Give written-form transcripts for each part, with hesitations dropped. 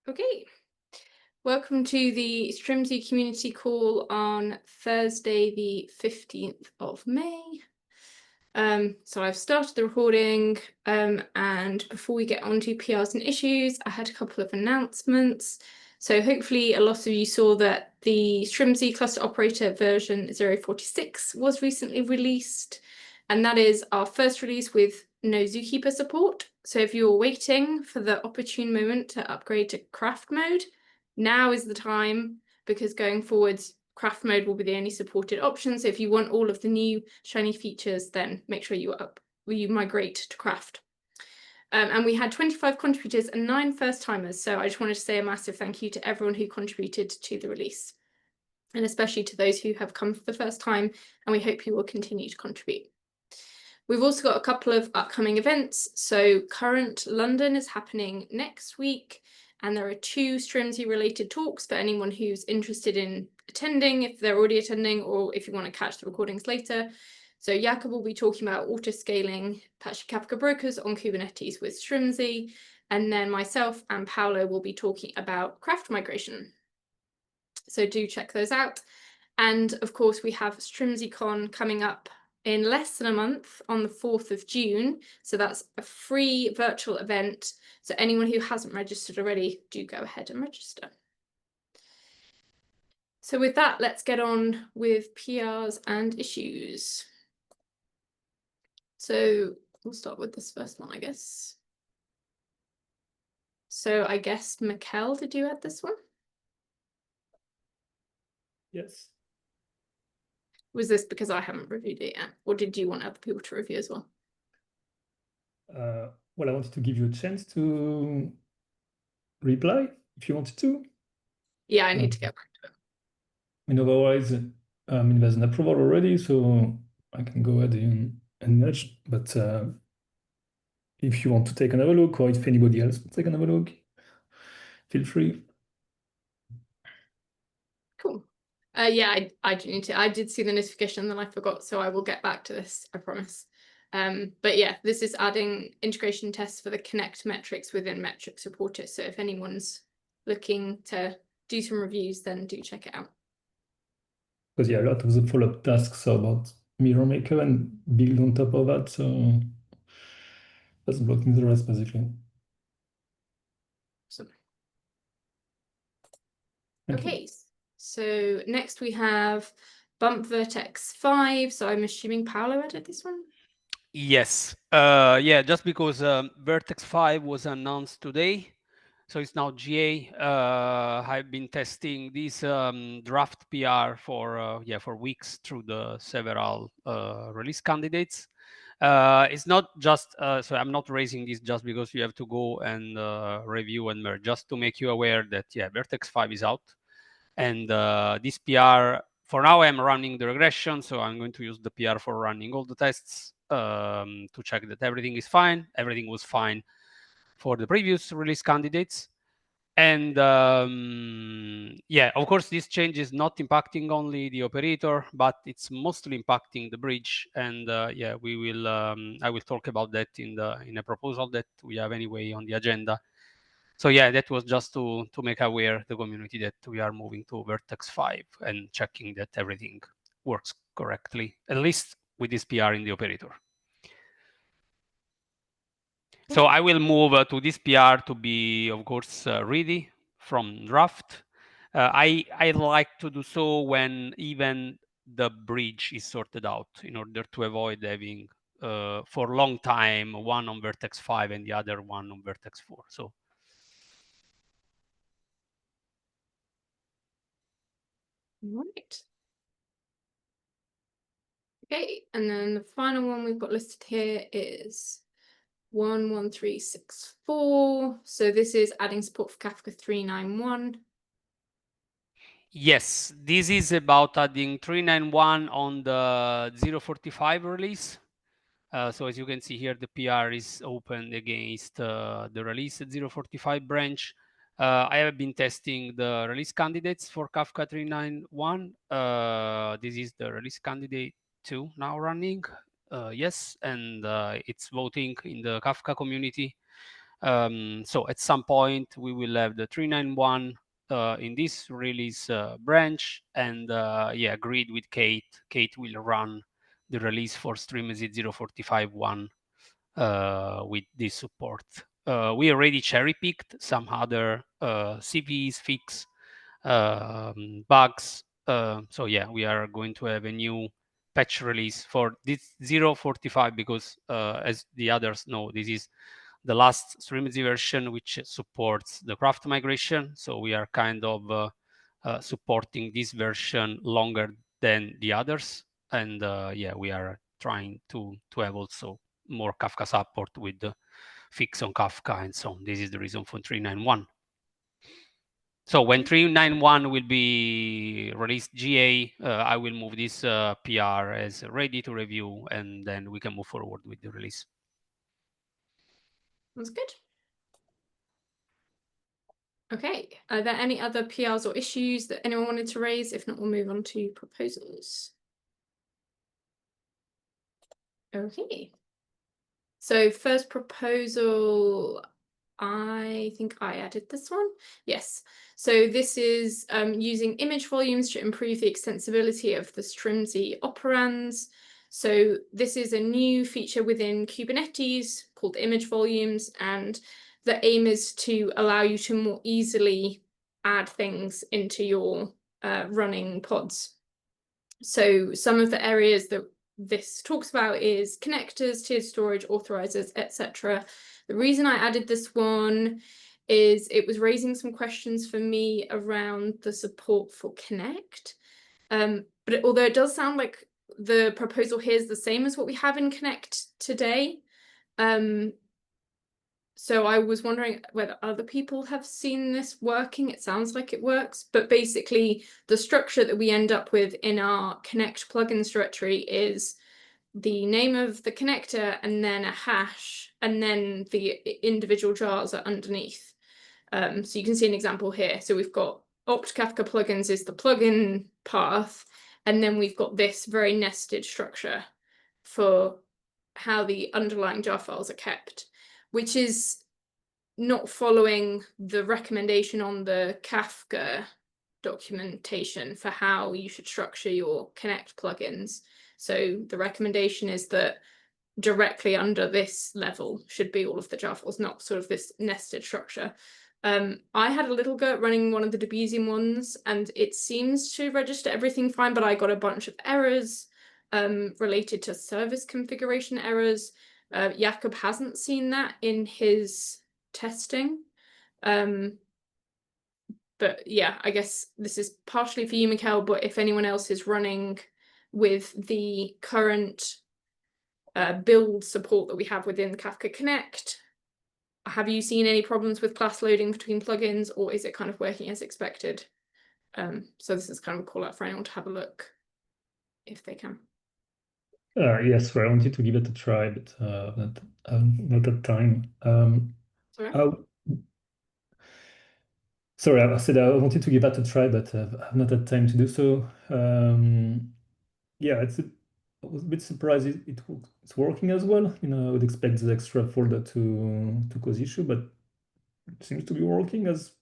Okay, welcome to the Strimzi Community Call on Thursday, the 15th of May. So I've started the recording, and before we get on to PRs and issues, I had a couple of announcements. So hopefully a lot of you saw that the Strimzi Cluster Operator version 046 was recently released, and that is our first release with no zookeeper support. So if you're waiting for the opportune moment to upgrade to craft mode, now is the time, because going forwards, craft mode will be the only supported option. So if you want all of the new shiny features, then make sure you migrate to craft. And we had 25 contributors and 9 first-timers. So I just wanted to say a massive thank you to everyone who contributed to the release, and especially to those who have come for the first time, and we hope you will continue to contribute. We've also got a couple of upcoming events. So Current London is happening next week, and there are 2 Strimzi related talks for anyone who's interested in attending, if they're already attending, or if you want to catch the recordings later. So Jakob will be talking about auto-scaling Apache Kafka brokers on Kubernetes with Strimzi, and then myself and Paolo will be talking about craft migration. So do check those out. And of course, we have StrimziCon coming up in less than a month on the 4th of June. So that's a free virtual event. So anyone who hasn't registered already, do go ahead and register. So with that, let's get on with PRs and issues. So we'll start with this first one, I guess. So I guess, Mikkel, did you add this one? Yes. Was this because I haven't reviewed it yet? Or did you want other people to review as well? Well, I wanted to give you a chance to reply if you wanted to. Yeah, I need to get back to it. And otherwise, there's an approval already, so I can go ahead and nudge. But if you want to take another look, or if anybody else will take another look, feel free. Cool. Yeah, I do need to. I did see the notification and then I forgot, so I will get back to this, I promise. But yeah, this is adding integration tests for the connect metrics within metric supporter. So if anyone's looking to do some reviews, then do check it out. Because yeah, a lot of the follow-up tasks are about Mirror Maker and build on top of that, so that's blocking the rest basically. Awesome. Thank you. Okay, so next we have Bump Vertex 5. So I'm assuming Paolo added this one? Yes. Yeah, just because Vertex 5 was announced today, so it's now GA. I've been testing this draft PR for weeks through the several release candidates. It's not just so I'm not raising this just because you have to go and review and merge. Just to make you aware that Vertex 5 is out, and this PR for now I'm running the regression, so I'm going to use the PR for running all the tests to check that everything is fine. Everything was fine for the previous release candidates. And yeah, of course, this change is not impacting only the operator, but it's mostly impacting the bridge. And yeah, we will. I will talk about that in a proposal that we have anyway on the agenda. So yeah, that was just to make aware the community that we are moving to Vertex 5 and checking that everything works correctly, at least with this PR in the operator. So I will move to this PR to be, of course, ready from draft. I like to do so when even the bridge is sorted out in order to avoid having for a long time one on Vertex 5 and the other one on Vertex 4. So. Right. Okay, and then the final one we've got listed here is 11364. So this is adding support for Kafka 391. Yes, this is about adding 391 on the 045 release. So as you can see here, the PR is open against the release at 045 branch. I have been testing the release candidates for Kafka 391. This is the release candidate 2 now running. Yes, and it's voting in the Kafka community. So at some point we will have the 391 in this release branch, and yeah, agreed with Kate. Kate will run the release for Strimzi 045.1 with this support. We already cherry-picked some other CVEs, fix, bugs. So yeah, we are going to have a new patch release for this 045 because as the others know, this is the last Strimzi version which supports the craft migration. So we are kind of supporting this version longer than the others. And yeah, we are trying to have also more Kafka support with the fix on Kafka and so on. This is the reason for 391. So when 391 will be released GA, I will move this PR as ready to review, and then we can move forward with the release. That's good. Okay, are there any other PRs or issues that anyone wanted to raise? If not, we'll move on to proposals. Okay. So first proposal, I think I added this one. Yes. So this is using image volumes to improve the extensibility of the Strimzi operands. So this is a new feature within Kubernetes called image volumes, and the aim is to allow you to more easily add things into your running pods. So some of the areas that this talks about is connectors, tiered storage, authorizers, etc. The reason I added this one is it was raising some questions for me around the support for Connect. But although it does sound like the proposal here is the same as what we have in Connect today, so I was wondering whether other people have seen this working. It sounds like it works, but basically the structure that we end up with in our Connect plugins directory is the name of the connector and then a hash, and then the individual jars are underneath. So you can see an example here. So we've got opt Kafka plugins is the plugin path, and then we've got this very nested structure for how the underlying jar files are kept, which is not following the recommendation on the Kafka documentation for how you should structure your Connect plugins. So the recommendation is that directly under this level should be all of the jar files, not sort of this nested structure. I had a little go at running one of the Debezium ones, and it seems to register everything fine, but I got a bunch of errors related to service configuration errors. Jakob hasn't seen that in his testing. But yeah, I guess this is partially for you, Mikkel, but if anyone else is running with the current build support that we have within Kafka Connect, have you seen any problems with class loading between plugins, or is it kind of working as expected? So this is kind of a call out for anyone to have a look if they can. Yes, well, I wanted to give it a try, but not at time. Sorry? Sorry, I said I wanted to give that a try, but I've not had time to do so. Yeah, I was a bit surprised it's working as well. You know, I would expect the extra folder to cause issue, but it seems to be working as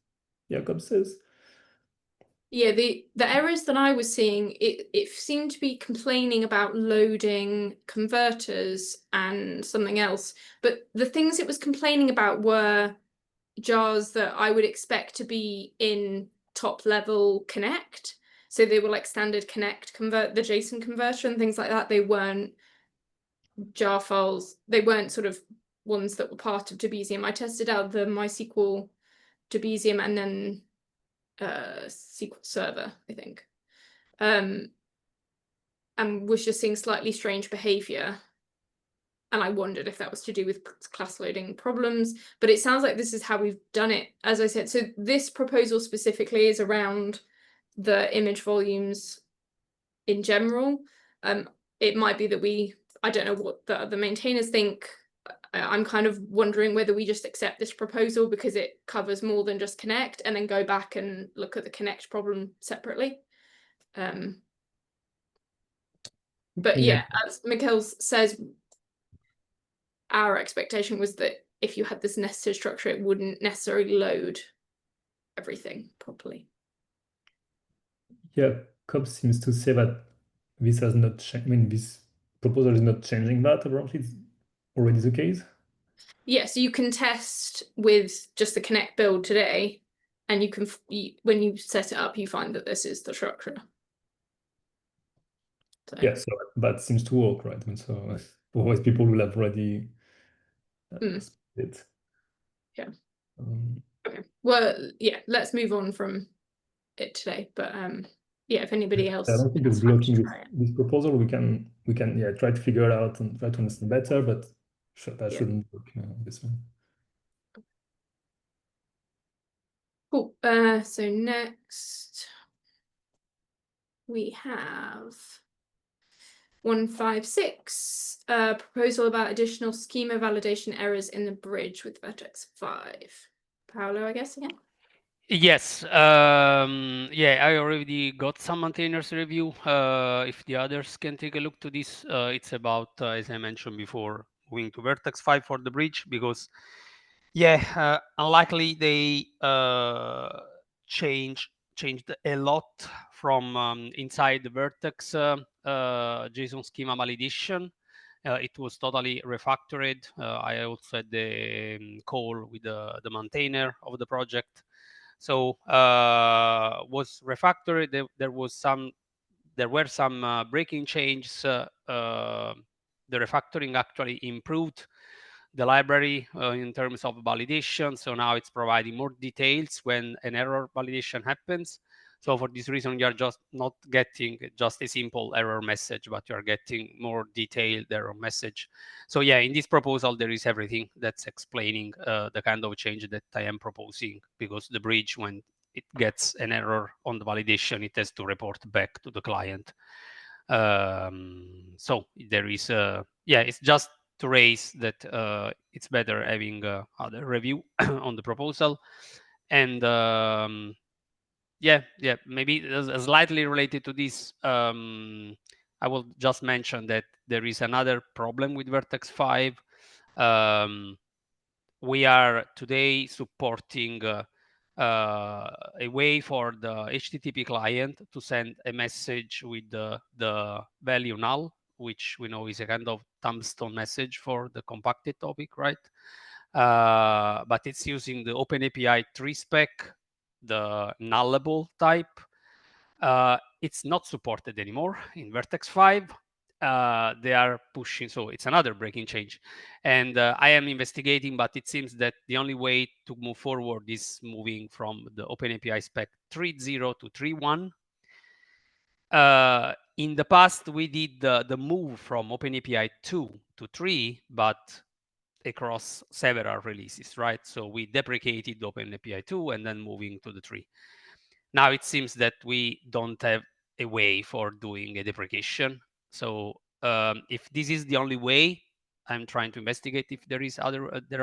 Jakob says. Yeah, the errors that I was seeing, it seemed to be complaining about loading converters and something else. But the things it was complaining about were jars that I would expect to be in top level Connect. So they were like standard Connect convert, the JSON converter and things like that. They weren't jar files. They weren't sort of ones that were part of Debezium. I tested out the MySQL Debezium and then SQL Server, I think, and was just seeing slightly strange behavior. And I wondered if that was to do with class loading problems, but it sounds like this is how we've done it. As I said, so this proposal specifically is around the image volumes in general. It might be that I don't know what the other maintainers think. I'm kind of wondering whether we just accept this proposal because it covers more than just Connect and then go back and look at the Connect problem separately. But yeah, as Mikkel says, our expectation was that if you had this nested structure, it wouldn't necessarily load everything properly. Yeah, COP seems to say that this has not changed. I mean, this proposal is not changing that. Apparently, it's already the case. Yeah, so you can test with just the connect build today, and you can when you set it up, you find that this is the structure. So. Yeah, so that seems to work, right? And so otherwise people will have already it. Yeah. Okay. Well, yeah, let's move on from it today. But yeah, if anybody else, I don't think it's blocking this proposal. We can try to figure it out and try to understand better, but that shouldn't work this one. Cool. So next we have 156, proposal about additional schema validation errors in the bridge with vertex 5. Paolo, I guess again. Yes, yeah, I already got some maintainers review. If the others can take a look to this, it's about, as I mentioned before, moving to vertex 5 for the bridge, because, yeah, unlikely they changed a lot from inside the vertex JSON schema validation. It was totally refactored. I also had the call with the maintainer of the project. So was refactored. There were some breaking changes. The refactoring actually improved the library in terms of validation. So now it's providing more details when an error validation happens. So for this reason, you are just not getting just a simple error message, but you are getting more detailed error message. So yeah, in this proposal, there is everything that's explaining the kind of change that I am proposing, because the bridge, when it gets an error on the validation, it has to report back to the client. So there is, yeah, it's just to raise that it's better having other review on the proposal. And yeah, maybe slightly related to this, I will just mention that there is another problem with vertex 5. We are today supporting a way for the HTTP client to send a message with the value null, which we know is a kind of tombstone message for the compacted topic, right? But it's using the OpenAPI 3 spec, the nullable type. It's not supported anymore in vertex 5. They are pushing, so it's another breaking change. And I am investigating, but it seems that the only way to move forward is moving from the OpenAPI spec 3.0 to 3.1. In the past, we did the move from OpenAPI 2 to 3, but across several releases, right? So we deprecated OpenAPI 2 and then moving to the 3. Now it seems that we don't have a way for doing a deprecation. So if this is the only way, I'm trying to investigate if there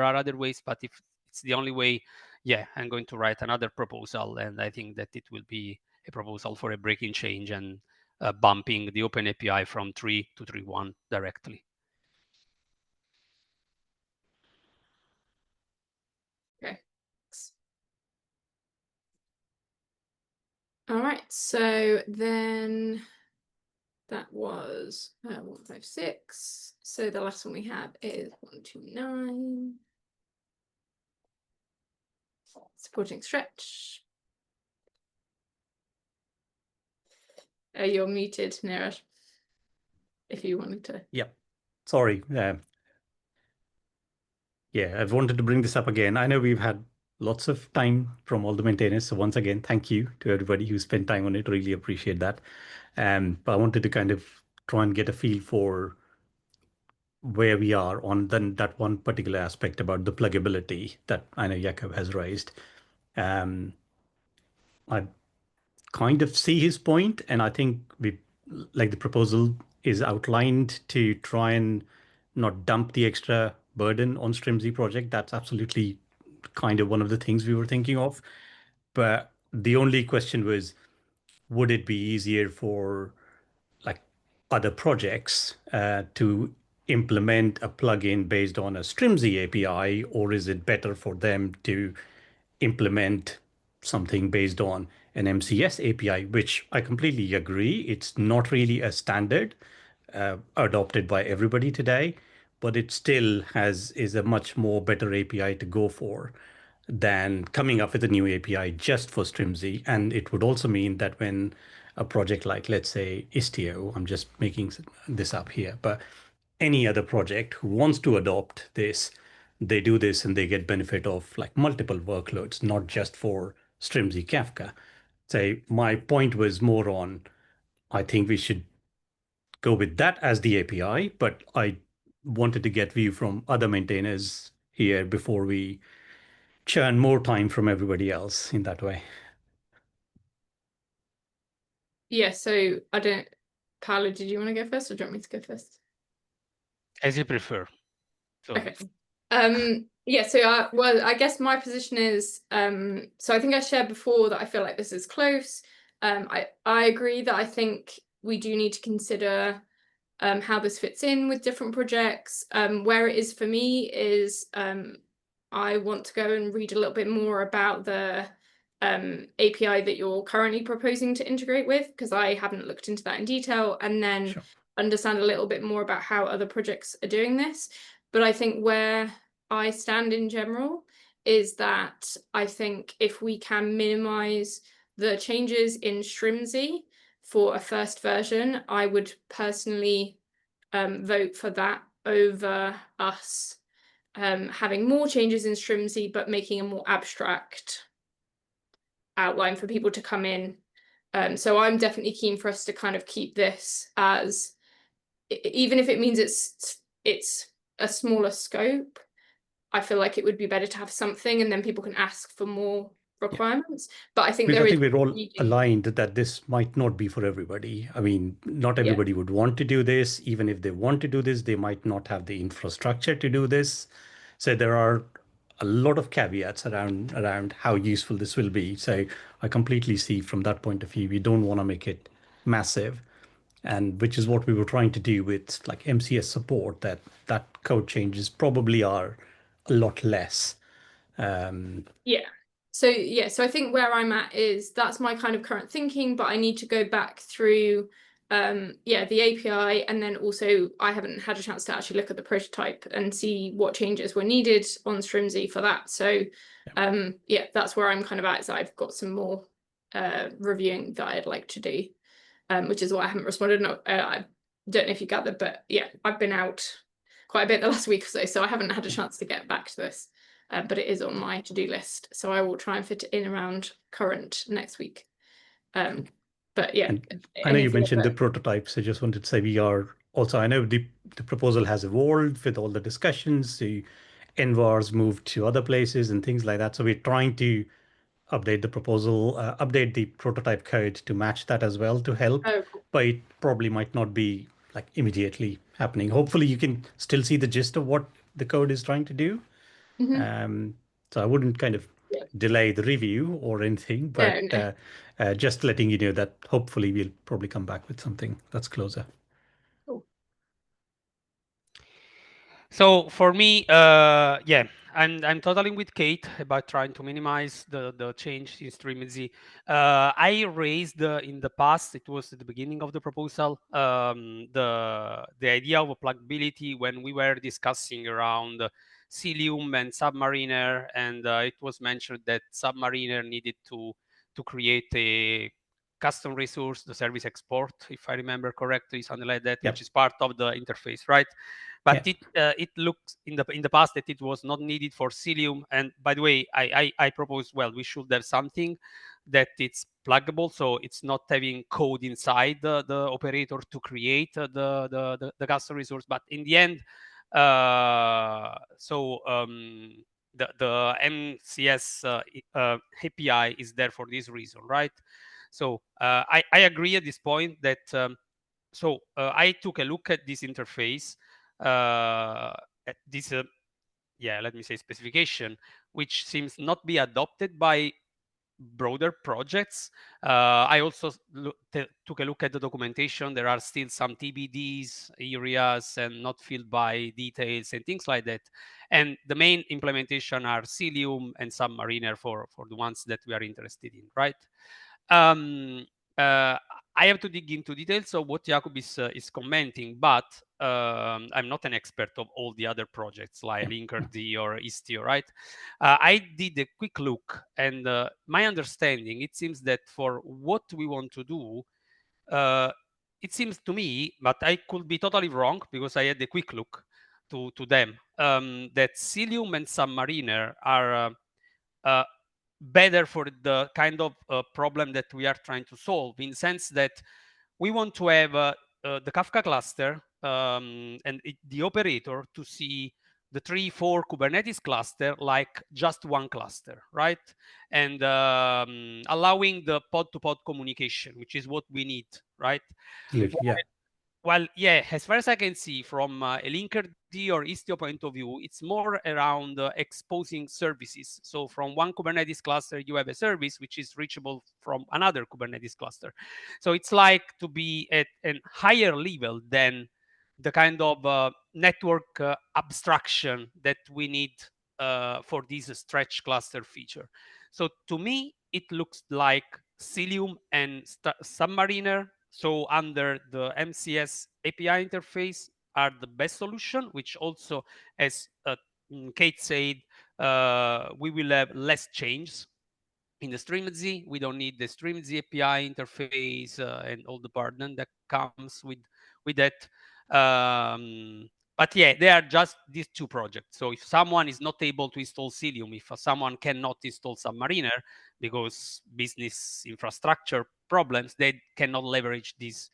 are other ways. But if it's the only way, yeah, I'm going to write another proposal, and I think that it will be a proposal for a breaking change and bumping the OpenAPI from 3 to 3.1 directly. Okay. All right, so then that was 156. So the last one we have is 129. Supporting stretch. You're muted, Neeraj, if you wanted to. Yeah, sorry. Yeah, I've wanted to bring this up again. I know we've had lots of time from all the maintainers. So once again, thank you to everybody who spent time on it. Really appreciate that. But I wanted to kind of try and get a feel for where we are on that one particular aspect about the pluggability that I know Jakob has raised. I kind of see his point, and I think the proposal is outlined to try and not dump the extra burden on Strimzi project. That's absolutely kind of one of the things we were thinking of. But the only question was, would it be easier for like other projects to implement a plugin based on a Strimzi API, or is it better for them to implement something based on an MCS API, which I completely agree. It's not really a standard adopted by everybody today, but it still is a much more better API to go for than coming up with a new API just for Strimzi. And it would also mean that when a project like, let's say, Istio, I'm just making this up here, but any other project who wants to adopt this, they do this and they get benefit of like multiple workloads, not just for Strimzi Kafka. So my point was more on, I think we should go with that as the API, but I wanted to get view from other maintainers here before we churn more time from everybody else in that way. Yeah, so I don't, Paolo, did you want to go first or do you want me to go first? As you prefer. So Okay. Yeah, so I guess my position is, so I think I shared before that I feel like this is close. I agree that I think we do need to consider how this fits in with different projects. Where it is for me is I want to go and read a little bit more about the API that you're currently proposing to integrate with, because I haven't looked into that in detail, and then understand a little bit more about how other projects are doing this. But I think where I stand in general is that I think if we can minimize the changes in Strimzi for a first version, I would personally vote for that over us having more changes in Strimzi, but making a more abstract outline for people to come in. So I'm definitely keen for us to kind of keep this as, even if it means it's a smaller scope, I feel like it would be better to have something and then people can ask for more requirements. But I think because I think is we're all aligned that this might not be for everybody. I mean, not everybody would want to do this. Even if they want to do this, they might not have the infrastructure to do this. So there are a lot of caveats around how useful this will be. So I completely see from that point of view, we don't want to make it massive, and which is what we were trying to do with like MCS support, that code changes probably are a lot less. So I think where I'm at is that's my kind of current thinking, but I need to go back through the API, and then also I haven't had a chance to actually look at the prototype and see what changes were needed on Strimzi for that. So that's where I'm kind of at, is I've got some more reviewing that I'd like to do, which is why I haven't responded. I don't know if you gathered, but yeah, I've been out quite a bit the last week or so I haven't had a chance to get back to this. But it is on my to-do list, so I will try and fit it in around current next week. But yeah, I know you mentioned the prototypes. I just wanted to say we are also, I know the proposal has evolved with all the discussions. The NVARs moved to other places and things like that. So we're trying to update the proposal, update the prototype code to match that as well to help. Oh, cool. But it probably might not be like immediately happening. Hopefully you can still see the gist of what the code is trying to do. So I wouldn't kind of delay the review or anything, but just letting you know that hopefully we'll probably come back with something that's closer. Cool. So for me, I'm totally with Kate about trying to minimize the change in Strimzi. I raised in the past, it was at the beginning of the proposal, the idea of a pluggability when we were discussing around Cilium and Submariner, and it was mentioned that Submariner needed to create a custom resource, the service export, if I remember correctly, something like that, which is part of the interface, right? But it looks in the past that it was not needed for Cilium. And by the way, I proposed, well, we should have something that it's pluggable, so it's not having code inside the operator to create the custom resource. But in the end, the MCS API is there for this reason, right? So I agree at this point that I took a look at this interface, at this let me say specification, which seems not be adopted by broader projects. I also took a look at the documentation. There are still some TBDs, areas, and not filled by details and things like that. And the main implementation are Cilium and Submariner for the ones that we are interested in, right? I have to dig into details of what Jakub is commenting, but I'm not an expert of all the other projects like Linkerd or Istio, right? I did a quick look, and my understanding, it seems that for what we want to do, it seems to me, but I could be totally wrong because I had a quick look to them, that Cilium and Submariner are better for the kind of problem that we are trying to solve, in the sense that we want to have the Kafka cluster and the operator to see the 3-4 Kubernetes cluster like just one cluster, right? And allowing the pod-to-pod communication, which is what we need, right? Yeah. Well, yeah, as far as I can see from a Linkerd or Istio point of view, it's more around exposing services. So from one Kubernetes cluster, you have a service which is reachable from another Kubernetes cluster. So it's like to be at a higher level than the kind of network abstraction that we need for this stretch cluster feature. So to me, it looks like Cilium and Submariner, so under the MCS API interface, are the best solution, which also, as Kate said, we will have less changes in the Strimzi. We don't need the Strimzi API interface and all the burden that comes with that. But yeah, they are just these two projects. So if someone is not able to install Cilium, if someone cannot install Submariner because business infrastructure problems, they cannot leverage this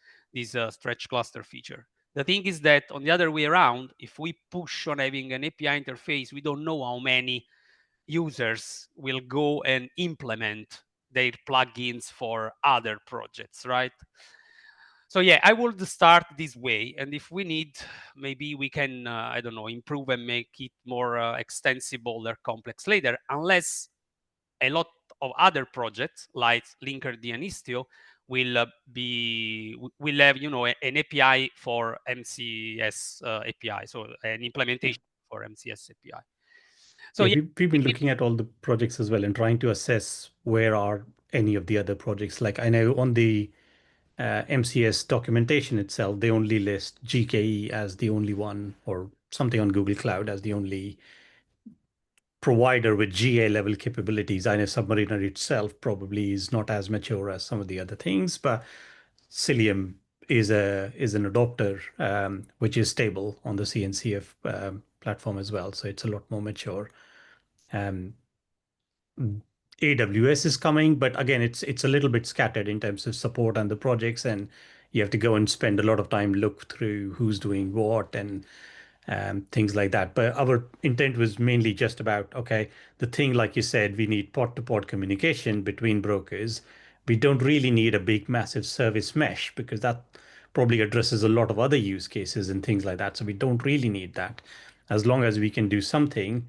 stretch cluster feature. The thing is that on the other way around, if we push on having an API interface, we don't know how many users will go and implement their plugins for other projects, right? So yeah, I would start this way, and if we need, maybe we can, I don't know, improve and make it more extensible or complex later, unless a lot of other projects like Linkerd and Istio will have, you know, an API for MCS API, so an implementation for MCS API. So yeah, yeah, we've been looking at all the projects as well and trying to assess where are any of the other projects. Like I know on the MCS documentation itself, they only list GKE as the only one, or something on Google Cloud as the only provider with GA level capabilities. I know Submariner itself probably is not as mature as some of the other things, but Cilium is an adopter which is stable on the CNCF platform as well. So it's a lot more mature. AWS is coming, but again, it's a little bit scattered in terms of support and the projects, and you have to go and spend a lot of time look through who's doing what and things like that. But our intent was mainly just about, okay, the thing, like you said, we need pod-to-pod communication between brokers. We don't really need a big, massive service mesh because that probably addresses a lot of other use cases and things like that. So we don't really need that. As long as we can do something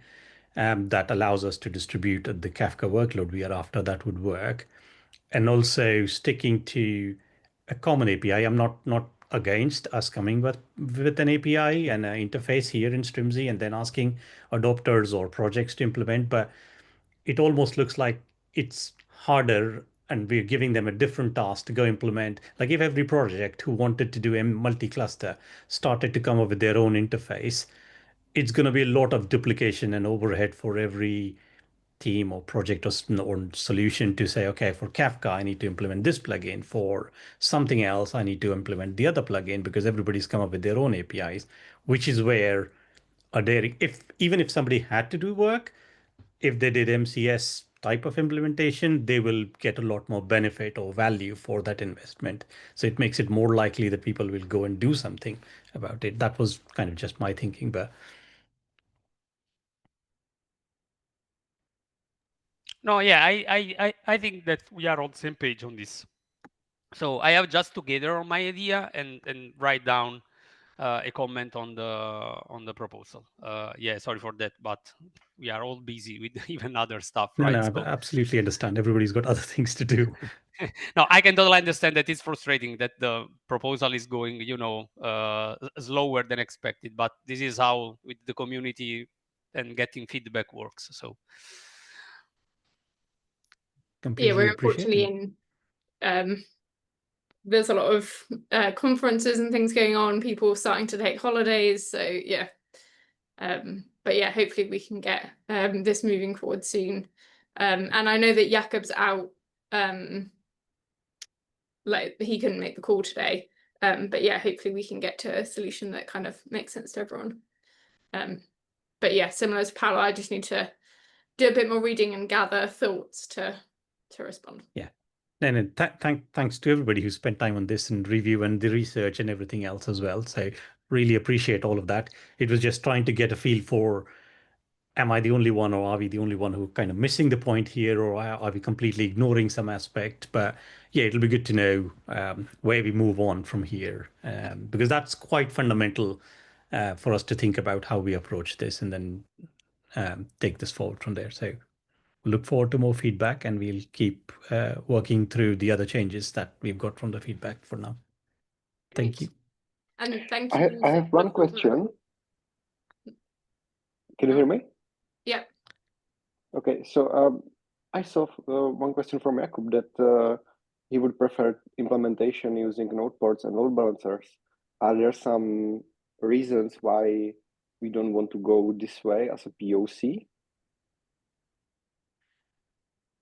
that allows us to distribute the Kafka workload we are after, that would work. And also sticking to a common API. I'm not against us coming with an API and an interface here in Strimzi and then asking adopters or projects to implement, but it almost looks like it's harder and we're giving them a different task to go implement. Like if every project who wanted to do a multi-cluster started to come up with their own interface, it's going to be a lot of duplication and overhead for every team or project or solution to say, okay, for Kafka, I need to implement this plugin. For something else, I need to implement the other plugin because everybody's come up with their own APIs, which is where even if somebody had to do work, if they did MCS type of implementation, they will get a lot more benefit or value for that investment. So it makes it more likely that people will go and do something about it. That was kind of just my thinking, but no, yeah, I think that we are on the same page on this. So I have just to gather on my idea and write down a comment on the proposal. Yeah, sorry for that, but we are all busy with even other stuff, No, right? no, I absolutely understand. Everybody's got other things to do. No, I can totally understand that it's frustrating that the proposal is going, slower than expected, but this is how with the community and getting feedback works. So Yeah, we're appreciate unfortunately it. in there's a lot of conferences and things going on, people starting to take holidays, so yeah. But yeah, hopefully we can get this moving forward soon. And I know that Jakob's out, like he couldn't make the call today. But yeah, hopefully we can get to a solution that kind of makes sense to everyone. But yeah, similar to Paolo, I just need to do a bit more reading and gather thoughts to respond. Yeah. And thanks to everybody who spent time on this and review and the research and everything else as well. So really appreciate all of that. It was just trying to get a feel for, am I the only one, or are we the only one who kind of missing the point here, or are we completely ignoring some aspect? But yeah, it'll be good to know where we move on from here, because that's quite fundamental for us to think about how we approach this and then take this forward from there. So look forward to more feedback, and we'll keep working through the other changes that we've got from the feedback for now. Thank you. And thank you. I have one question. Can you hear me? Yeah. Okay, so I saw one question from Jakub that he would prefer implementation using node ports and load balancers. Are there some reasons why we don't want to go this way as a POC?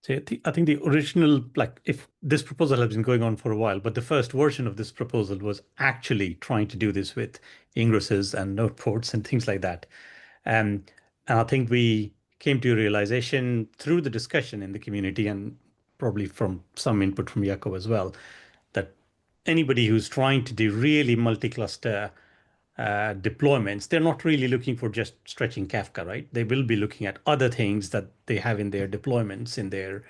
So I think the original, like, if this proposal has been going on for a while, but the first version of this proposal was actually trying to do this with ingresses and node ports and things like that. And I think we came to a realization through the discussion in the community, and probably from some input from Jakob as well, that anybody who's trying to do really multi-cluster deployments, they're not really looking for just stretching Kafka, right? They will be looking at other things that they have in their deployments, in their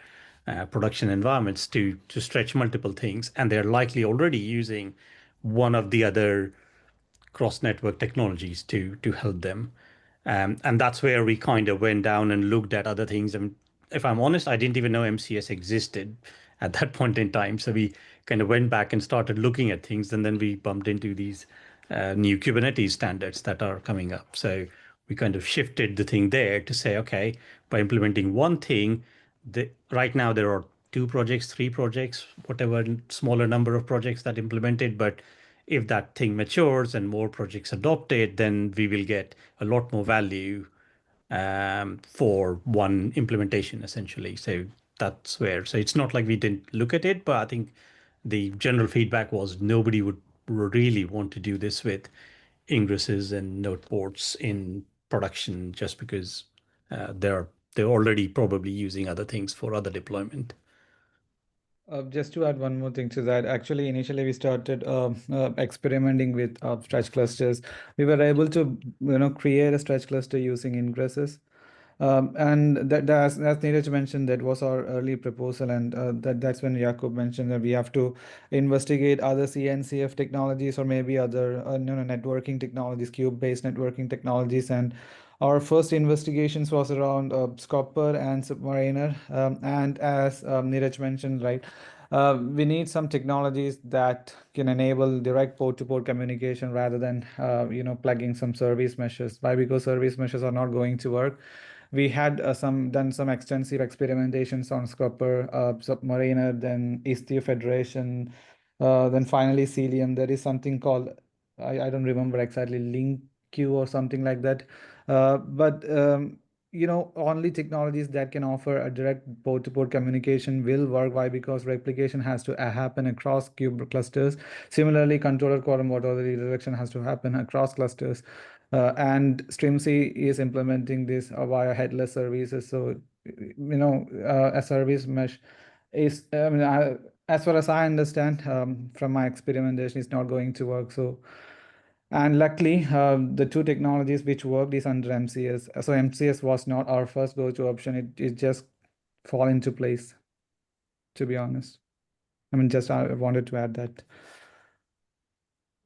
production environments to stretch multiple things. And they're likely already using one of the other cross-network technologies to help them. And that's where we kind of went down and looked at other things. And if I'm honest, I didn't even know MCS existed at that point in time. So we kind of went back and started looking at things, and then we bumped into these new Kubernetes standards that are coming up. So we kind of shifted the thing there to say, okay, by implementing one thing, right now there are 2 projects, 3 projects, whatever smaller number of projects that implemented. But if that thing matures and more projects adopt it, then we will get a lot more value for one implementation, essentially. So that's where, so it's not like we didn't look at it, but I think the general feedback was nobody would really want to do this with ingresses and node ports in production, just because they're already probably using other things for other deployment. Just to add one more thing to that, actually, initially we started experimenting with stretch clusters. We were able to, create a stretch cluster using ingresses. And that, as Neeraj mentioned, that was our early proposal, and that's when Jakob mentioned that we have to investigate other CNCF technologies or maybe other networking technologies, cube-based networking technologies. And our first investigations was around Scopper and Submariner. And as Neeraj mentioned, right, we need some technologies that can enable direct port-to-port communication rather than plugging some service meshes. Why? Because service meshes are not going to work. We had done some extensive experimentations on Scopper, Submariner, then Istio Federation, then finally Celium. There is something called, I don't remember exactly, LinkQ or something like that. But only technologies that can offer a direct port-to-port communication will work. Why? Because replication has to happen across kube clusters. Similarly, controller quorum water redirection has to happen across clusters. And Strimzi is implementing this via headless services. So, a service mesh is, as far as I understand from my experimentation, it's not going to work. So, and luckily, the 2 technologies which worked is under MCS. So MCS was not our first go-to option. It just fall into place, to be honest. I mean, just I wanted to add that.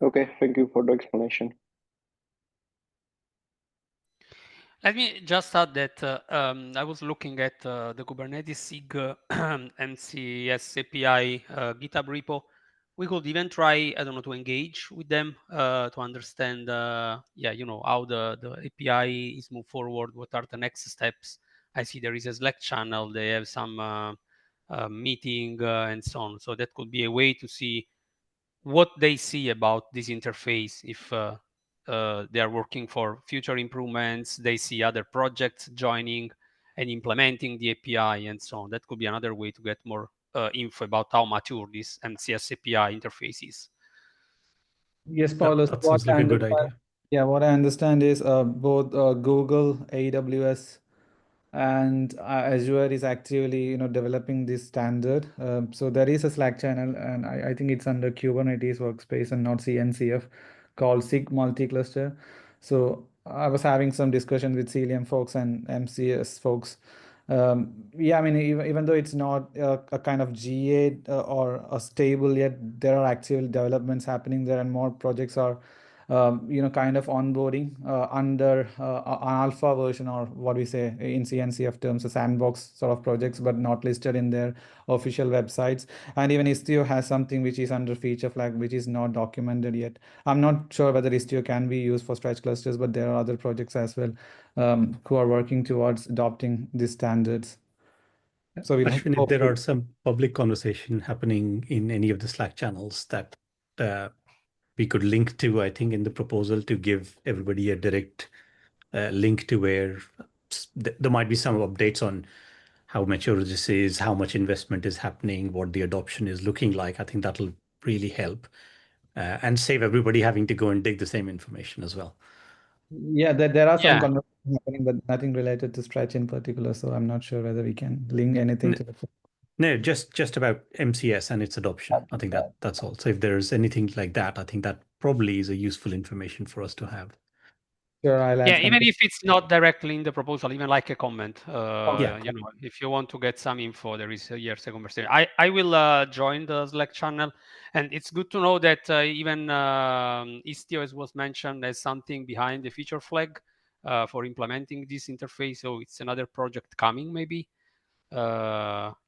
Okay, thank you for the explanation. Let me just add that I was looking at the Kubernetes SIG MCS API GitHub repo. We could even try, I don't know, to engage with them to understand, yeah, you know, how the API is moved forward. What are the next steps? I see there is a Slack channel. They have some meeting and so on. So that could be a way to see what they see about this interface. If they are working for future improvements, they see other projects joining and implementing the API and so on. That could be another way to get more info about how mature this MCS API interface is. Yes, Paulo. That What sounds like I a good understand, idea. yeah, what I understand is both Google, AWS, and Azure is actively, developing this standard. So there is a Slack channel, and I think it's under Kubernetes workspace and not CNCF, called SIG multi-cluster. So I was having some discussion with Cilium folks and MCS folks. Yeah, I mean, even though it's not a kind of GA or a stable yet, there are active developments happening there, and more projects are kind of onboarding under an alpha version, or what we say in CNCF terms, a sandbox sort of projects, but not listed in their official websites. And even Istio has something which is under feature flag, which is not documented yet. I'm not sure whether Istio can be used for stretch clusters, but there are other projects as well who are working towards adopting these standards. So we'll Ashwin, if there hopefully- are some public conversation happening in any of the Slack channels that we could link to, I think, in the proposal, to give everybody a direct link to where there might be some updates on how mature this is, how much investment is happening, what the adoption is looking like. I think that'll really help and save everybody having to go and dig the same information as well. Yeah, there are some Yeah. conversations happening, but nothing related to Stretch in particular. So I'm not sure whether we can link anything to the. No, just about MCS and its adoption. I think that's all. So if there's anything like that, I think that probably is a useful information for us to have. Sure, I'll add Yeah, some. even if it's not directly in the proposal, even like a comment, Yeah. you know, if you want to get some info, there is here's a conversation. I will join the Slack channel, and it's good to know that even Istio, as was mentioned, as something behind the feature flag for implementing this interface. So it's another project coming, maybe.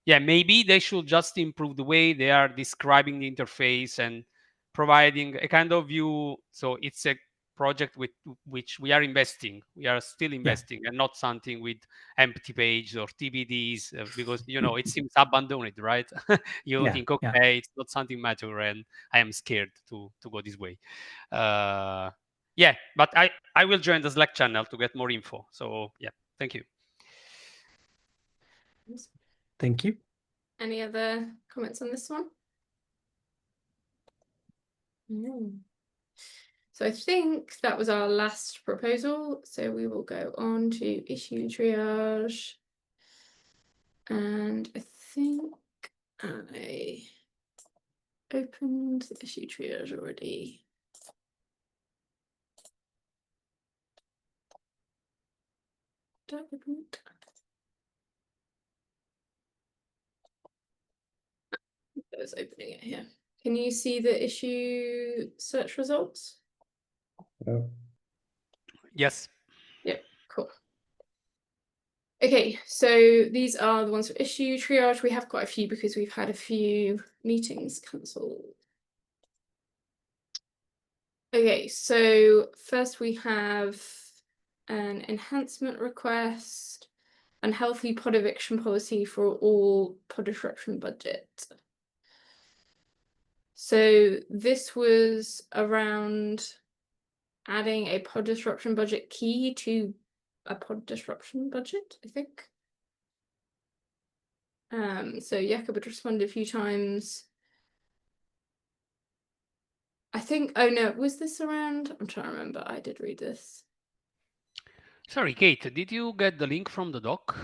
Yeah, maybe they should just improve the way they are describing the interface and providing a kind of view. So it's a project with which we are investing. We are still investing, and not something with empty pages or TBDs, because you know it seems abandoned, right? You think, okay, it's not something mature, and I am scared to go this way. Yeah, but I will join the Slack channel to get more info. So yeah, thank you. Thank you. Any other comments on this one? No. So I think that was our last proposal. So we will go on to issue triage. And I think I opened the issue triage already. Did I open it? I was opening it here. Can you see the issue search results? Yes. Yep, cool. Okay, so these are the ones for issue triage. We have quite a few because we've had a few meetings cancelled. Okay, so first we have an enhancement request, unhealthy pod eviction policy for all pod disruption budget. So this was around adding a pod disruption budget key to a pod disruption budget, I think. So Jakob had responded a few times. I think, oh no, was this around? I'm trying to remember. I did read this. Sorry, Kate, did you get the link from the doc?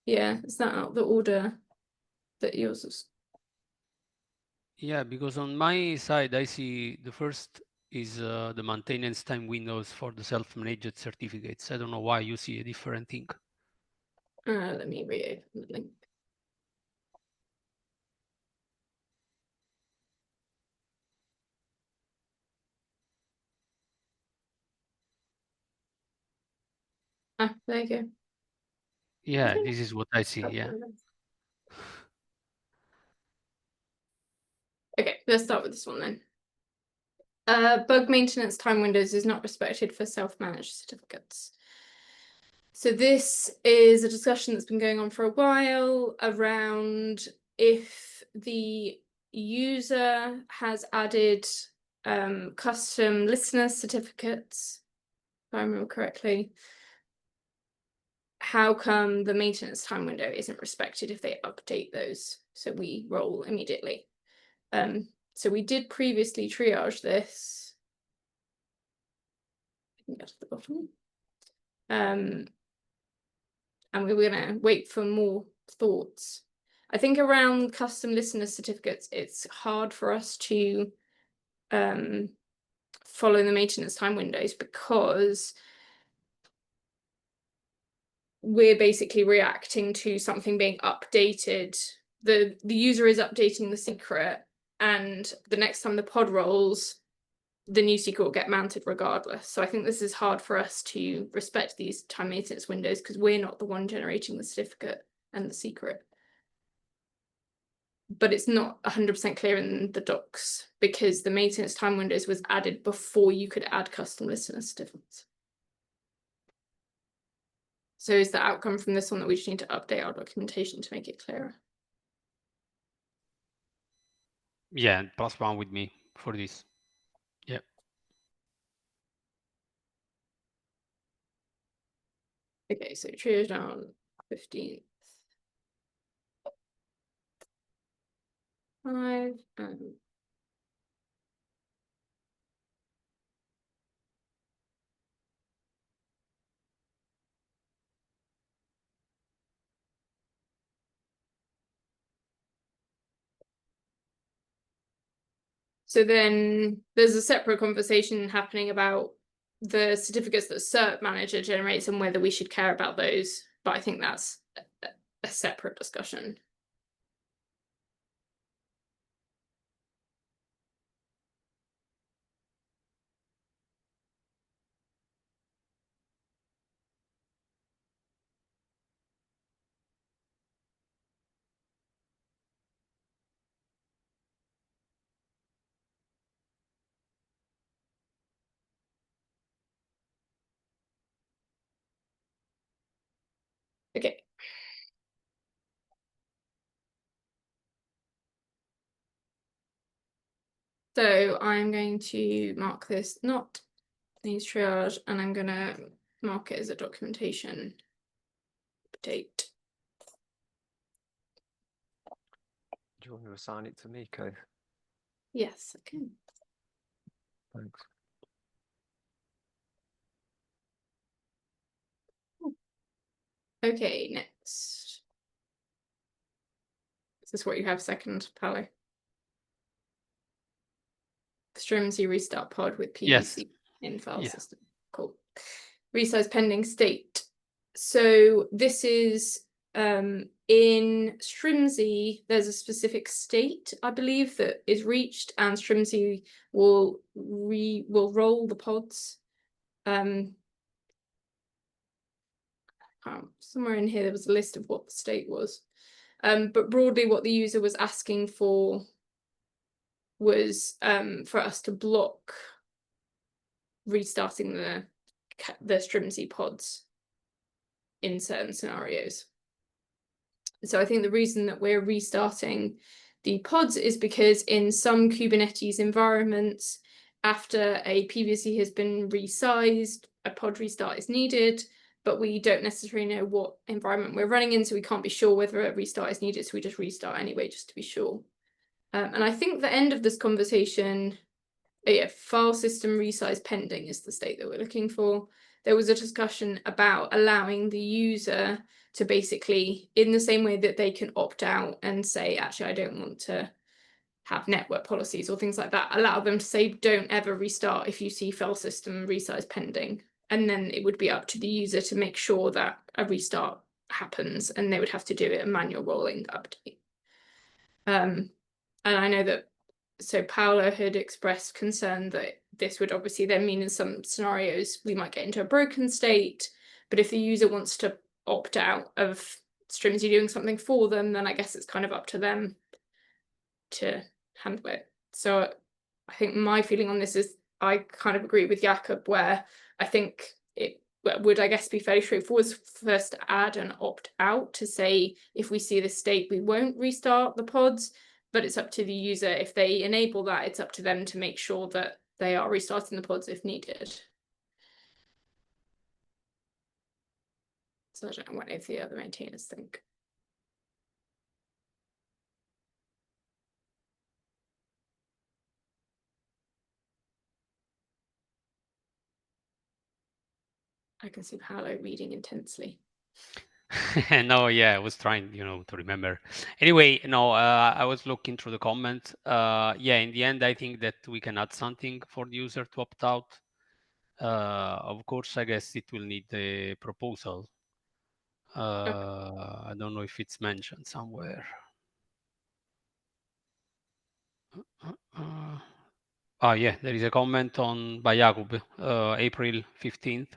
Yeah, is that out the order that yours is? Yeah, because on my side, I see the first is the maintenance time windows for the self-managed certificates. I don't know why you see a different thing. Let me reopen the link. Ah, there you go. Yeah, Okay. this is what I see. Yeah. Okay, let's start with this one then. Bug maintenance time windows is not respected for self-managed certificates. So this is a discussion that's been going on for a while around if the user has added custom listener certificates, if I remember correctly, how come the maintenance time window isn't respected if they update those so we roll immediately? So we did previously triage this. I can get to the bottom. And we were going to wait for more thoughts. I think around custom listener certificates, it's hard for us to follow the maintenance time windows because we're basically reacting to something being updated. The user is updating the secret, and the next time the pod rolls, the new secret will get mounted regardless. So I think this is hard for us to respect these time maintenance windows because we're not the one generating the certificate and the secret. But it's not 100% clear in the docs because the maintenance time windows was added before you could add custom listener certificates. So is the outcome from this one that we just need to update our documentation to make it clearer? Yeah, +1 with me for this. Yeah. Okay, so triage on 15th. 5 So then there's a separate conversation happening about the certificates that Cert Manager generates and whether we should care about those. But I think that's a separate discussion. Okay. So I'm going to mark this not needs triage, and I'm going to mark it as a documentation update. Do you want to assign it to Miko? Yes, I can. Thanks. Okay, next. Is this what you have second, Paolo? Strimzi restart pod with PVC Yes. in file Yeah. system. Cool. Resize pending state. So this is in Strimzi, there's a specific state, I believe, that is reached, and Strimzi will roll the pods. Somewhere in here there was a list of what the state was. But broadly what the user was asking for was for us to block restarting the Strimzi pods in certain scenarios. So I think the reason that we're restarting the pods is because in some Kubernetes environments, after a PVC has been resized, a pod restart is needed, but we don't necessarily know what environment we're running in, so we can't be sure whether a restart is needed, so we just restart anyway, just to be sure. And I think the end of this conversation, file system resize pending is the state that we're looking for. There was a discussion about allowing the user to basically, in the same way that they can opt out and say, actually, I don't want to have network policies or things like that, allow them to say, don't ever restart if you see file system resize pending. And then it would be up to the user to make sure that a restart happens, and they would have to do it a manual rolling update. And I know that, so Paolo had expressed concern that this would obviously then mean in some scenarios we might get into a broken state But if the user wants to opt out of Strimzi doing something for them, then I guess it's kind of up to them to handle it. So I think my feeling on this is I kind of agree with Jakob, where I think it would, I guess, be fairly straightforward first to add an opt out to say, if we see this state, we won't restart the pods, but it's up to the user. If they enable that, it's up to them to make sure that they are restarting the pods if needed. So I don't know what if the other maintainers think. I can see Paolo reading intensely. No, yeah, I was trying, to remember. Anyway, no, I was looking through the comments. Yeah, in the end, I think that we can add something for the user to opt out. Of course, I guess it will need a proposal. I don't know if it's mentioned somewhere. Yeah, there is a comment by Jakub, April 15th.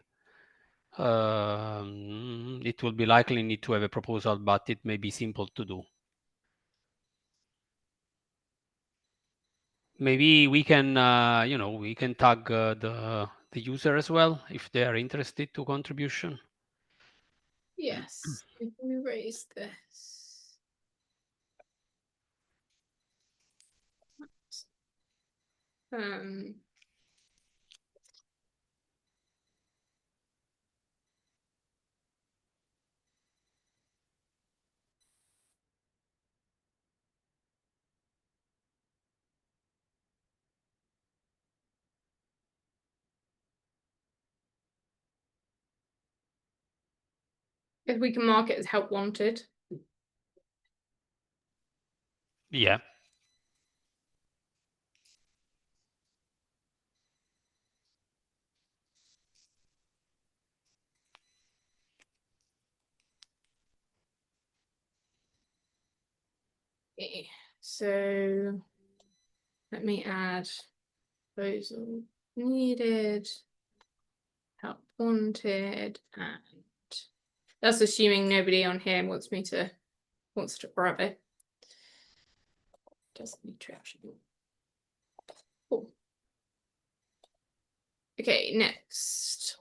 It will be likely need to have a proposal, but it may be simple to do. Maybe we can, we can tag the user as well if they are interested to contribution. Yes, if we raise this. If we can mark it as help wanted. Yeah. Okay, so let me add proposal needed, help wanted, and that's assuming nobody on here wants to grab it. Doesn't need to actually. Cool. Okay, next.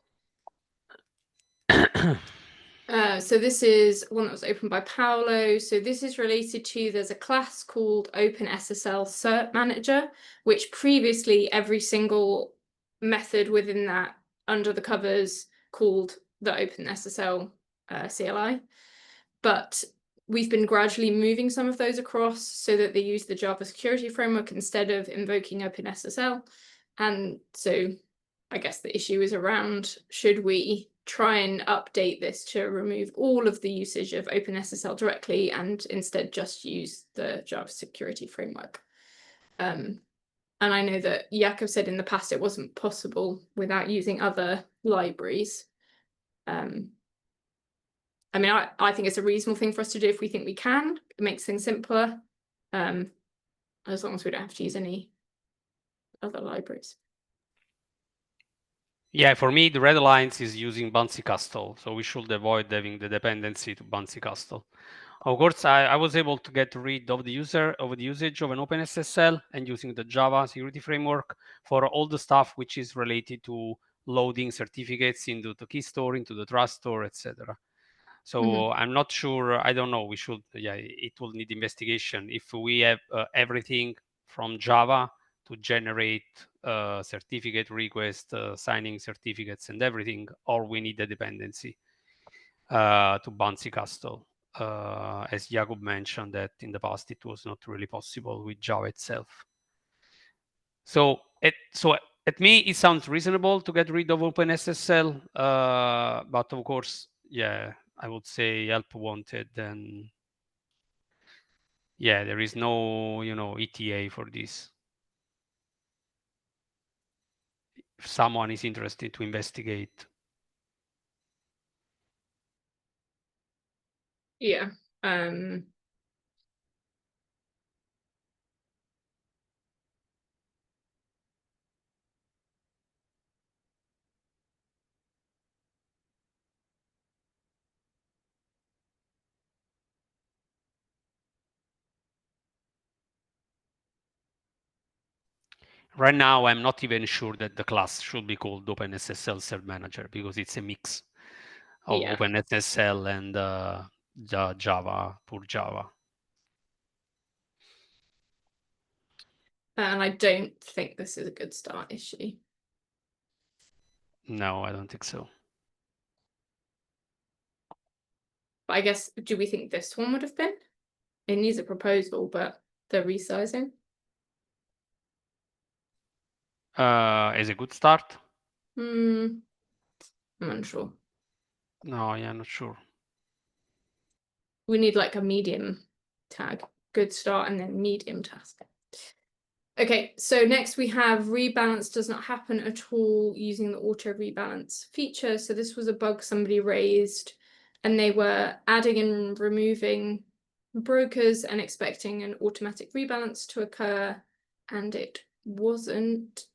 So this is one that was opened by Paolo. So this is related to, there's a class called OpenSSL Cert Manager, which previously every single method within that under the covers called the OpenSSL CLI. But we've been gradually moving some of those across so that they use the Java security framework instead of invoking OpenSSL. And so I guess the issue is around, should we try and update this to remove all of the usage of OpenSSL directly and instead just use the Java security framework? And I know that Jakob said in the past it wasn't possible without using other libraries. I mean, I think it's a reasonable thing for us to do if we think we can. It makes things simpler, as long as we don't have to use any other libraries. Yeah, for me, the red alliance is using Bouncy Castle, so we should avoid having the dependency to Bouncy Castle. Of course, I was able to get rid of the usage of an OpenSSL and using the Java security framework for all the stuff which is related to loading certificates into the key store, into the trust store, etc. So I'm not sure. I don't know. We should. Yeah, it will need investigation. If we have everything from Java to generate certificate request, signing certificates, and everything, or we need a dependency to Bouncy Castle. As Jakub mentioned, that in the past it was not really possible with Java itself. So at me, it sounds reasonable to get rid of OpenSSL, but of course, yeah, I would say help wanted, and yeah, there is no, ETA for this. If someone is interested to investigate. Yeah. right now, I'm not even sure that the class should be called OpenSSL Cell Manager because it's a mix of OpenSSL and Java, pure Java. And I don't think this is a good start issue. No, I don't think so. But I guess, do we think this one would have been? It needs a proposal, but the resizing. Is a good start? I'm unsure. No, yeah, not sure. We need like a medium tag, good start, and then medium task. Okay, so next we have rebalance does not happen at all using the auto rebalance feature. So this was a bug somebody raised, and they were adding and removing brokers and expecting an automatic rebalance to occur, and it wasn't.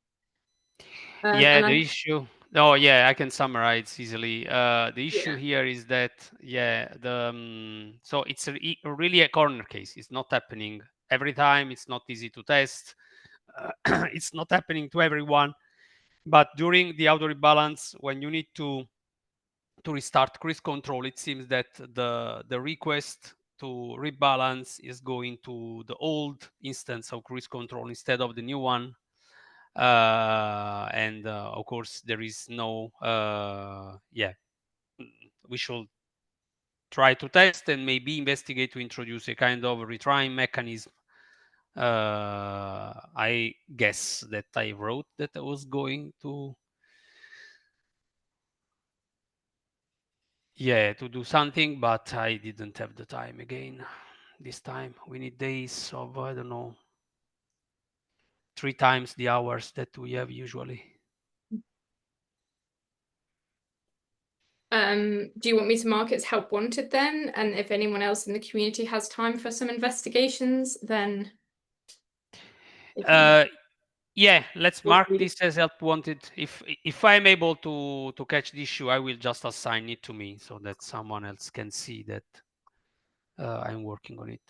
Yeah, the issue. Oh, yeah, I can summarize easily. The issue here is that, so it's really a corner case. It's not happening every time. It's not easy to test. It's not happening to everyone. But during the auto rebalance, when you need to restart cruise control, it seems that the request to rebalance is going to the old instance of cruise control instead of the new one. And of course, there is no, we should try to test and maybe investigate to introduce a kind of retrying mechanism. I guess that I wrote that I was going to, to do something, but I didn't have the time again. This time we need days of, I don't know, 3 times the hours that we have usually. Do you want me to mark it as help wanted then? And if anyone else in the community has time for some investigations, then yeah, let's mark this as help wanted. If I'm able to catch the issue, I will just assign it to me so that someone else can see that I'm working on it.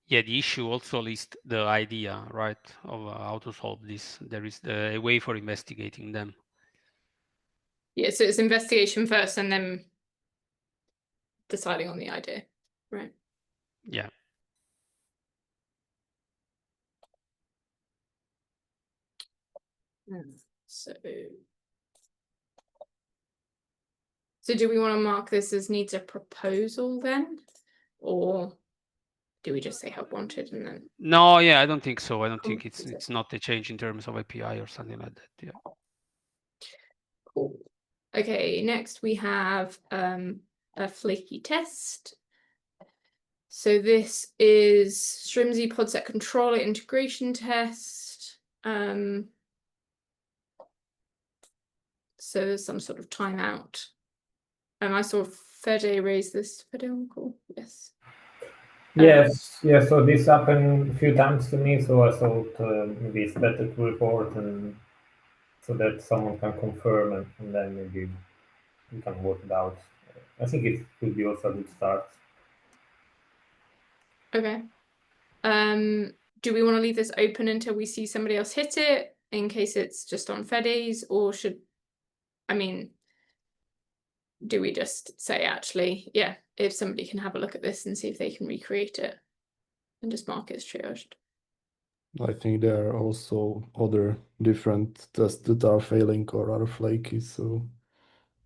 Yeah, the issue also lists the idea, right, of how to solve this. There is a way for investigating them. Yeah, so it's investigation first and then deciding on the idea, right? Yeah. So do we want to mark this as needs a proposal then? Or do we just say help wanted and then? No, yeah, I don't think so. I don't think it's not a change in terms of API or something like that. Yeah. Cool. Okay, next we have a flaky test. So this is Strimzi podset controller integration test. So there's some sort of timeout. I saw Fede raise this. Fede on call, yes. Yes, yeah, so this happened a few times to me, so I thought maybe it's better to report and so that someone can confirm and then maybe we can work it out. I think it could be also a good start. Okay. Do we want to leave this open until we see somebody else hit it in case it's just on Fede's, or should, I mean, do we just say actually, yeah, if somebody can have a look at this and see if they can recreate it and just mark it as triaged? I think there are also other different tests that are failing or are flaky, so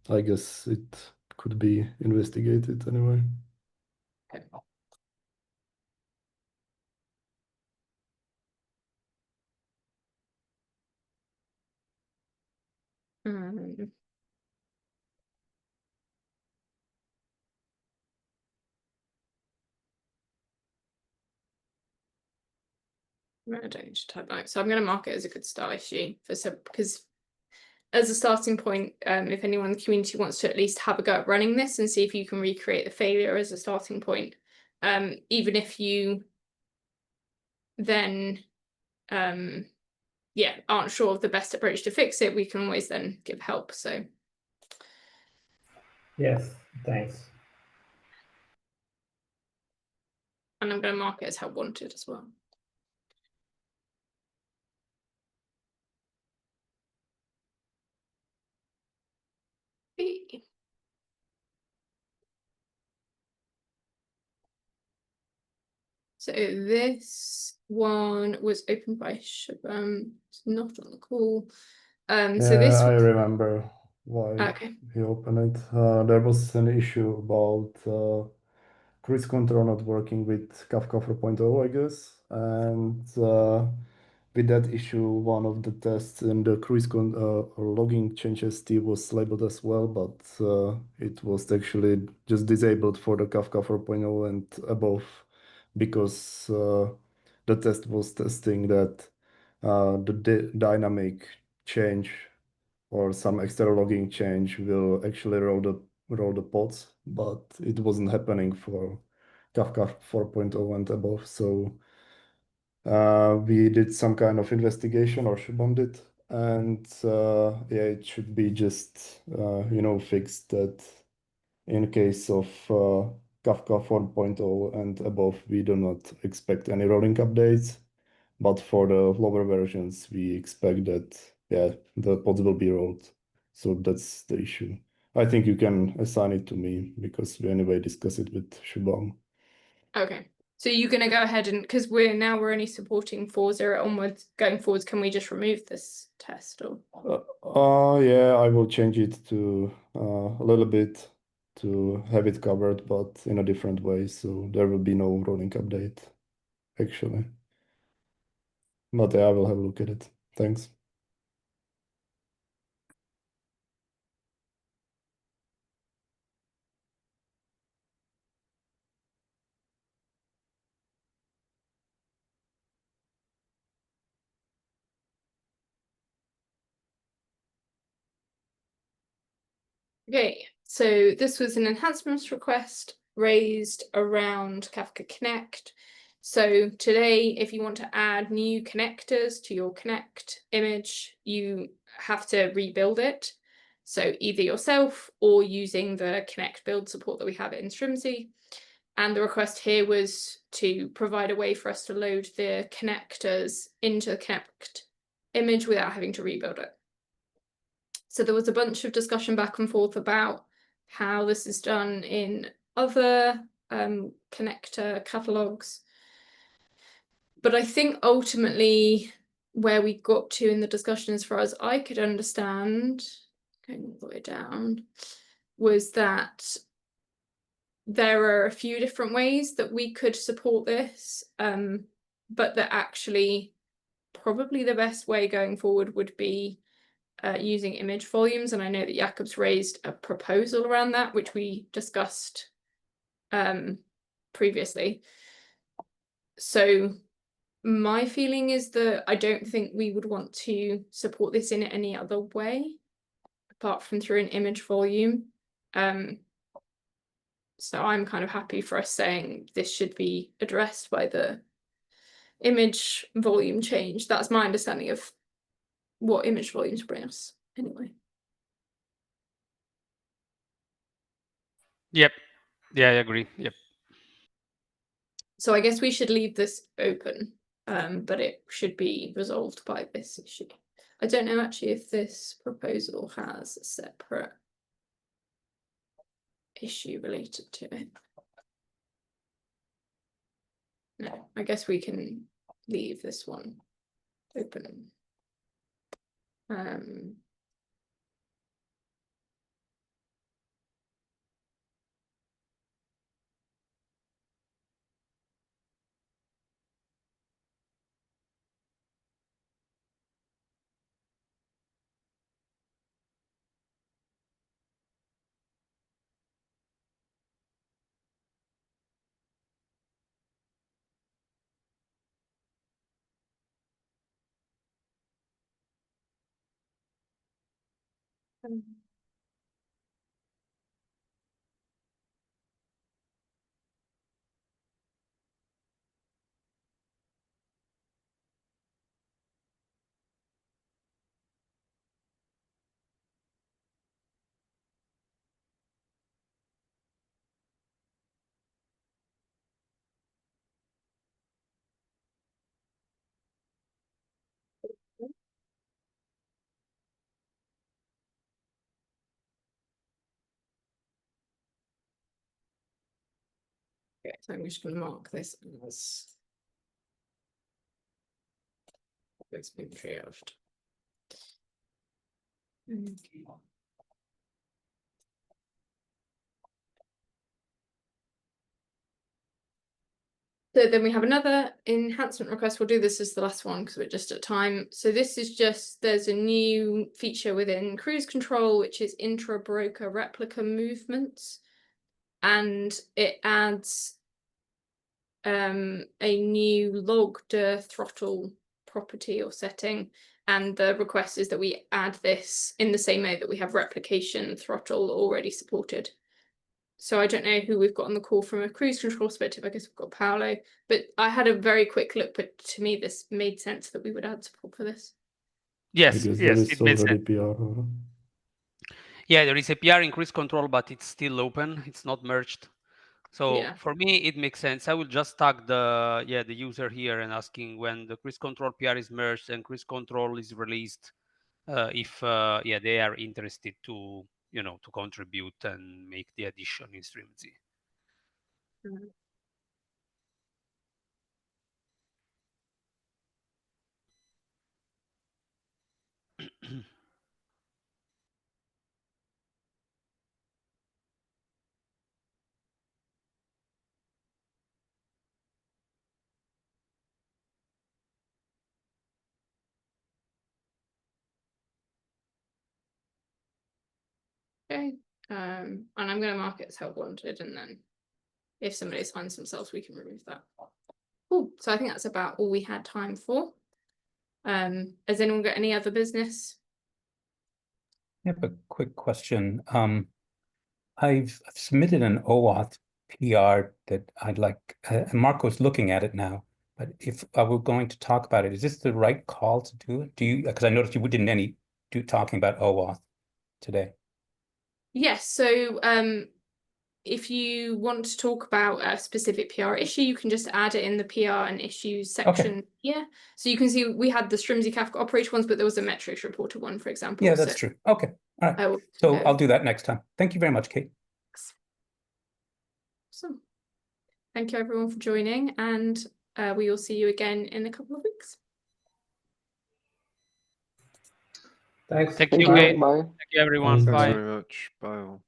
I guess it could be investigated anyway. Okay. I don't need to type back. So I'm going to mark it as a good start issue for some, because as a starting point, if anyone in the community wants to at least have a go at running this and see if you can recreate the failure as a starting point, even if you then aren't sure of the best approach to fix it, we can always then give help. So Yes, thanks. and I'm going to mark it as help wanted as well. So this one was opened by Shubham. It's not on the call. So this I remember why okay. he opened it. There was an issue about cruise control not working with Kafka 4.0, I guess. And with that issue, one of the tests in the or logging changes Steve was labeled as well, but it was actually just disabled for the Kafka 4.0 and above because the test was testing that the dynamic change or some extra logging change will actually roll the pods, but it wasn't happening for Kafka 4.0 and above. So we did some kind of investigation, or Shubham did, and it should be just fixed that in case of Kafka 4.0 and above, we do not expect any rolling updates. But for the lower versions, we expect that, the pods will be rolled. So that's the issue. I think you can assign it to me because we anyway discuss it with Shubham. Okay. So you're going to go ahead and, because we're only supporting 4.0 onwards, going forwards, can we just remove this test? Or Yeah, I will change it to a little bit to have it covered, but in a different way. So there will be no rolling update, actually. But I will have a look at it. Thanks. okay, so this was an enhancements request raised around Kafka Connect. So today, if you want to add new connectors to your Connect image, you have to rebuild it. So either yourself or using the Connect build support that we have in Strimzi. And the request here was to provide a way for us to load the connectors into the Connect image without having to rebuild it. So there was a bunch of discussion back and forth about how this is done in other connector catalogs. But I think ultimately where we got to in the discussion, as far as I could understand, going all the way down, was that there are a few different ways that we could support this, but that actually probably the best way going forward would be using image volumes. And I know that Jakob's raised a proposal around that, which we discussed previously. So my feeling is that I don't think we would want to support this in any other way apart from through an image volume. So I'm kind of happy for us saying this should be addressed by the image volume change. That's my understanding of what image volumes bring us anyway. Yep. Yeah, I agree. Yep. So I guess we should leave this open, but it should be resolved by this issue. I don't know actually if this proposal has a separate issue related to it. No, I guess we can leave this one open. Okay, so I'm just going to mark this as it's been triaged. Okay. So then we have another enhancement request. We'll do this as the last one because we're just at time. So this is just, there's a new feature within cruise control, which is intra-broker replica movements. And it adds a new logged throttle property or setting. And the request is that we add this in the same way that we have replication throttle already supported. So I don't know who we've got on the call from a cruise control perspective. I guess we've got Paolo, but I had a very quick look, but to me, this made sense that we would add support for this. Yes, I guess yes, there it is makes already sense. PR. Yeah, there is a PR in cruise control, but it's still open. It's not merged. So Yeah. for me, it makes sense. I will just tag the user here and asking when the cruise control PR is merged and cruise control is released, if they are interested to to contribute and make the addition in Strimzi. Okay. And I'm going to mark it as help wanted, and then if somebody assigns themselves, we can remove that. Cool. So I think that's about all we had time for. Has anyone got any other business? I have a quick question. I've submitted an OAuth PR that I'd like, and Marco's looking at it now, but if we're going to talk about it, is this the right call to do it? Do you, because I noticed you didn't talking about OAuth today. Yes. So if you want to talk about a specific PR issue, you can just add it in the PR and issues section here. So you can see we had the Strimzi Kafka operator ones, but there was a metrics reporter one, for example. Yeah, that's true. Okay. All right. So I'll do that next time. Thank you very much, Kate. Awesome. Thank you everyone for joining, and we will see you again in a couple of weeks. Thanks. Thank Thank you, you. Kate. Bye. Thank you, everyone. Thanks Bye. very much. Bye all.